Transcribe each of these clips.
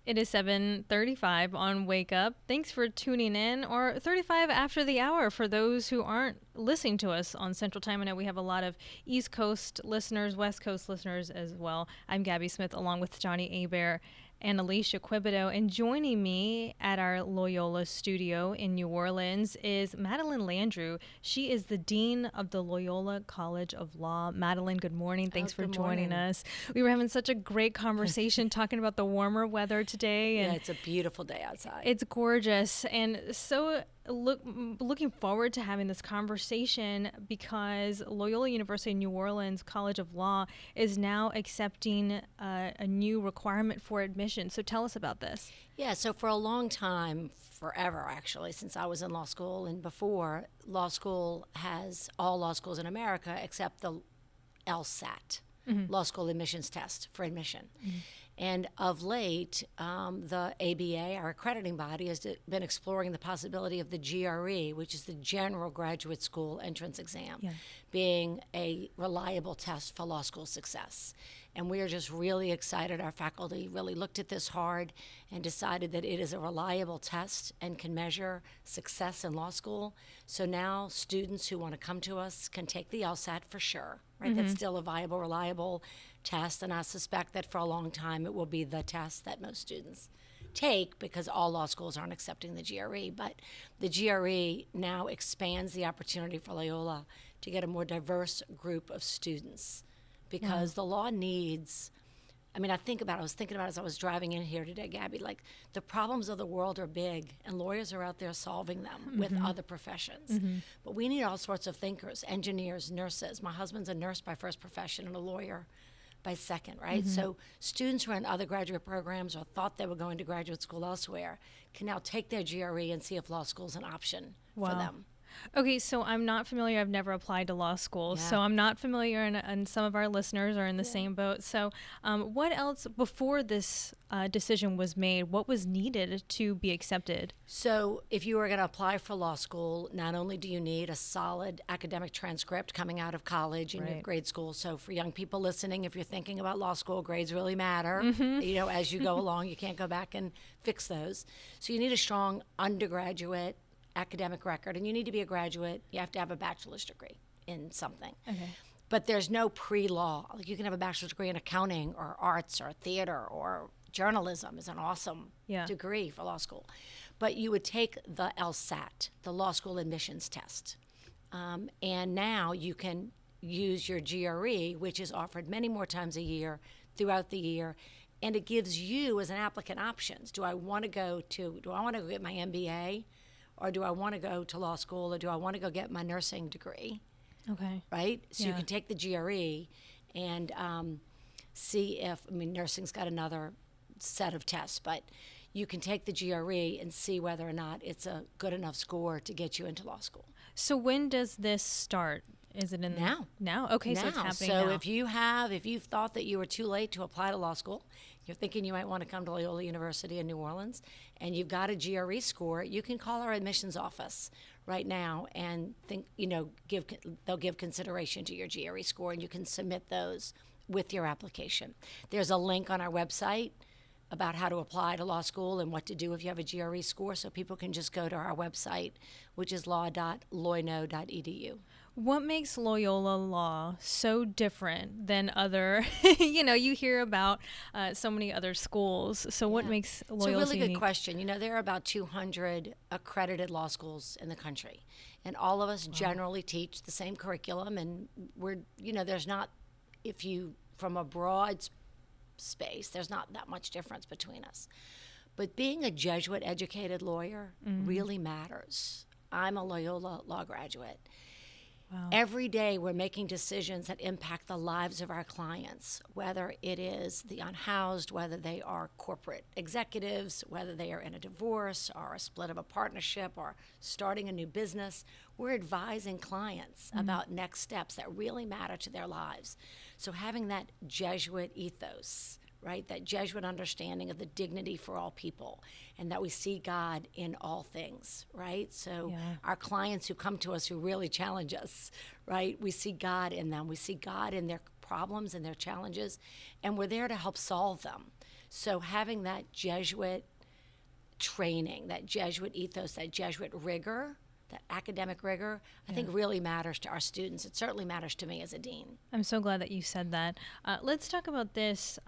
It is 7:35 on Wake Up. Thanks for tuning in, or 35 after the hour for those who aren't listening to us on Central Time. I know we have a lot of East Coast listeners, West Coast listeners as well. I'm Gabby Smith along with Johnny Abear and Alicia Quibido. And joining me at our Loyola studio in New Orleans is Madeleine Landrieu. She is the Dean of the Loyola College of Law. Madeleine, good morning. Thanks for joining us. We were having such a great conversation talking about the warmer weather today. And yeah, it's a beautiful day outside. It's gorgeous. And so looking forward to having this conversation because Loyola University New Orleans College of Law is now accepting a new requirement for admission. So tell us about this. Yeah, so for a long time, forever actually, since I was in law school and before, law school has all law schools in America except the LSAT, Law School Admissions Test for admission. And of late, the ABA, our accrediting body, has been exploring the possibility of the GRE, which is the General Graduate School Entrance Exam, being a reliable test for law school success. And we are just really excited. Our faculty really looked at this hard and decided that it is a reliable test and can measure success in law school. So now students who want to come to us can take the LSAT for sure, right? That's still a viable, reliable test, and I suspect that for a long time it will be the test that most students take because all law schools aren't accepting the GRE. But the GRE now expands the opportunity for Loyola to get a more diverse group of students because the law needs, I mean, I was thinking about it as I was driving in here today, Gabby, like the problems of the world are big and lawyers are out there solving them with other professions. But we need all sorts of thinkers, engineers, nurses. My husband's a nurse by first profession and a lawyer by second, right? So students who are in other graduate programs or thought they were going to graduate school elsewhere can now take their GRE and see if law school is an option for them. Okay, so I'm not familiar. I've never applied to law school, so I'm not familiar, and some of our listeners are in the same boat. So what else, before this decision was made, what was needed to be accepted? So if you are going to apply for law school, not only do you need a solid academic transcript coming out of college and your grade school. So for young people listening, if you're thinking about law school, grades really matter. You know, as you go along, you can't go back and fix those. So you need a strong undergraduate academic record, and you need to be a graduate. You have to have a bachelor's degree in something. But there's no pre-law. Like you can have a bachelor's degree in accounting or arts or theater or journalism is an awesome degree for law school. But you would take the LSAT, the Law School Admissions Test. And now you can use your GRE, which is offered many more times a year throughout the year. And it gives you as an applicant options. Do I want to go get my MBA? Or do I want to go to law school, or do I want to go get my nursing degree? Okay. Right? So you can take the GRE and see if, I mean, nursing's got another set of tests, but you can take the GRE and see whether or not it's a good enough score to get you into law school. So when does this start? Is it in now? Now? Okay, so it's happening now. So if you've thought that you were too late to apply to law school, you're thinking you might want to come to Loyola University in New Orleans, and you've got a GRE score, you can call our admissions office right now and they'll give consideration to your GRE score, and you can submit those with your application. There's a link on our website about how to apply to law school and what to do if you have a GRE score, so people can just go to our website, which is law.loyno.edu. What makes Loyola Law so different than other, you hear about so many other schools. So what makes Loyola It's a really unique? good question. There are about 200 accredited law schools in the country, and all of us generally teach the same curriculum, and there's not, from a broad space, there's not that much difference between us. But being a Jesuit-educated lawyer really matters. I'm a Loyola law graduate. Wow. Every day we're making decisions that impact the lives of our clients, whether it is the unhoused, whether they are corporate executives, whether they are in a divorce or a split of a partnership or starting a new business. We're advising clients about next steps that really matter to their lives. So having that Jesuit ethos, right, that Jesuit understanding of the dignity for all people, and that we see God in all things, right? So our clients who come to us who really challenge us, right, we see God in them. We see God in their problems and their challenges, and we're there to help solve them. So having that Jesuit training, that Jesuit ethos, that Jesuit rigor, that academic rigor, I think really matters to our students. It certainly matters to me as a dean. I'm so glad that you said that. Let's talk about this.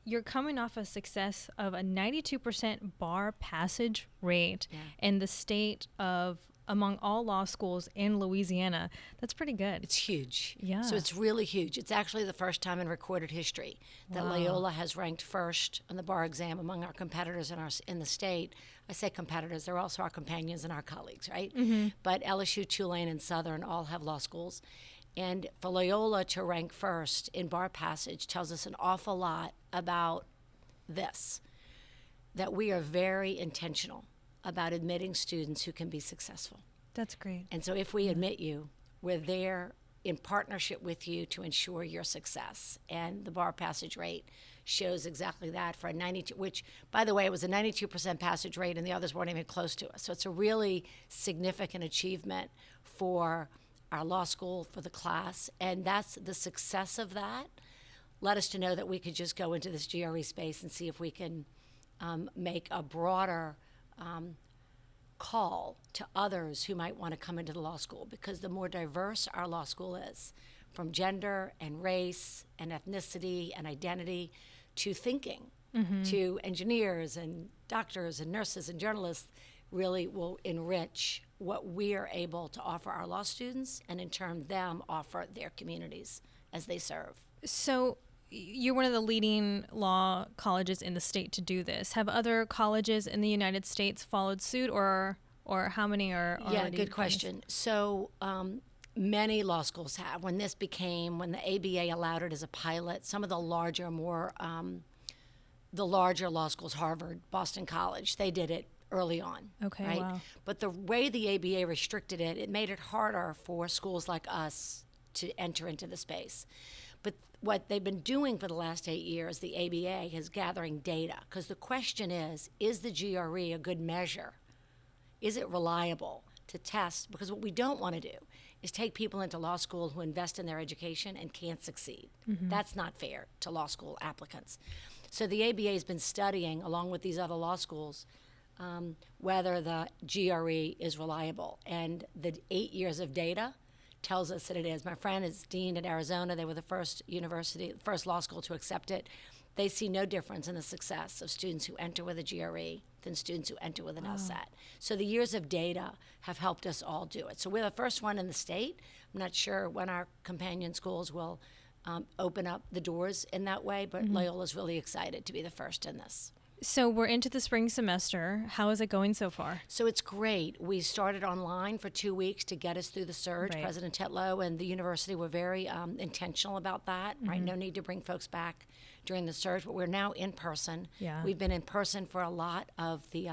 You're coming off a success of a 92% bar passage rate in the state of among all law schools in Louisiana. That's pretty good. It's huge. Yeah. So it's really huge. It's actually the first time in recorded history that Loyola has ranked first on the bar exam among our competitors in the state. I say competitors, they're also our companions and our colleagues, right? But LSU, Tulane, and Southern all have law schools. And for Loyola to rank first in bar passage tells us an awful lot about this, that we are very intentional about admitting students who can be successful. That's great. And so if we admit you, we're there in partnership with you to ensure your success. And the bar passage rate shows exactly that for a 92, which, by the way, it was a 92% passage rate and the others weren't even close to us. So it's a really significant achievement for our law school, for the class. And that's the success of that led us to know that we could just go into this GRE space and see if we can make a broader call to others who might want to come into the law school, because the more diverse our law school is, from gender and race and ethnicity and identity to thinking, to engineers and doctors and nurses and journalists, really will enrich what we are able to offer our law students, and in turn them offer their communities as they serve. So you're one of the leading law colleges in the state to do this. Have other colleges in the United States followed suit, or how many are already? Yeah, good question. So many law schools have. When the ABA allowed it as a pilot, some of the larger law schools, Harvard, Boston College, they did it early on. Okay, right? wow. But the way the ABA restricted it, it made it harder for schools like us to enter into the space. But what they've been doing for the last 8 years, the ABA, is gathering data. Because the question is the GRE a good measure? Is it reliable to test? Because what we don't want to do is take people into law school who invest in their education and can't succeed. That's not fair to law school applicants. So the ABA has been studying, along with these other law schools, whether the GRE is reliable. And the 8 years of data tells us that it is. My friend is dean at Arizona. They were the first law school to accept it. They see no difference in the success of students who enter with a GRE than students who enter with an LSAT. So the years of data have helped us all do it. So we're the first one in the state. I'm not sure when our companion schools will open up the doors in that way, but Loyola's really excited to be the first in this. So we're into the spring semester. How is it going so far? So it's great. We started online for 2 weeks to get us through the surge. Right. President Tetlow and the university were very intentional about that, right? No need to bring folks back during the surge, but we're now in person. Yeah. We've been in person for a lot of the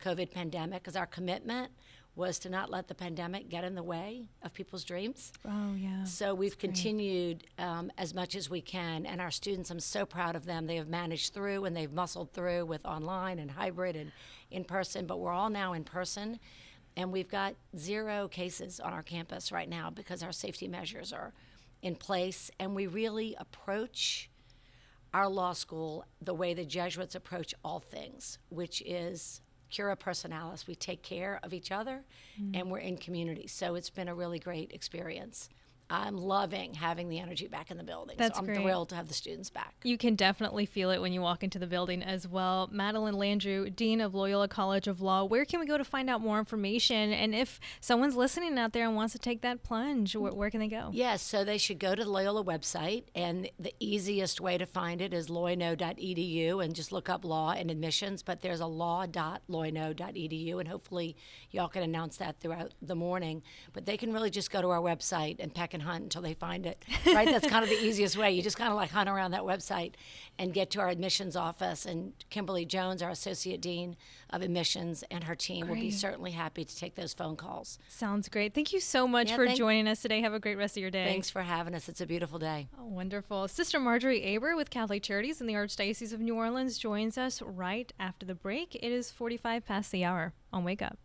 COVID pandemic, because our commitment was to not let the pandemic get in the way of people's dreams. Oh, yeah. So we've continued as much as we can, and our students, I'm so proud of them. They have managed through, and they've muscled through with online and hybrid and in person, but we're all now in person, and we've got 0 cases on our campus right now because our safety measures are in place, and we really approach our law school the way the Jesuits approach all things, which is cura personalis. We take care of each other, and we're in community. So it's been a really great experience. I'm loving having the energy back in the building. That's so I'm great. thrilled to have the students back. You can definitely feel it when you walk into the building as well. Madeleine Landrieu, Dean of Loyola College of Law, where can we go to find out more information? And if someone's listening out there and wants to take that plunge, where can they go? Yes, so they should go to the Loyola website, and the easiest way to find it is loyno.edu, and just look up law and admissions, but there's a law.loyno.edu, and hopefully y'all can announce that throughout the morning. But they can really just go to our website and peck and hunt until they find it, right? That's kind of the easiest way. You just kind of like hunt around that website and get to our admissions office, and Kimberly Jones, our Associate Dean of Admissions, and her team will be certainly happy to take those phone calls. Sounds great. Thank you so much for joining us today. Have a great rest of your day. Thanks for having us. It's a beautiful day. Oh, wonderful. Sister Marjorie Aber with Catholic Charities in the Archdiocese of New Orleans joins us right after the break. It is 45 past the hour on Wake Up.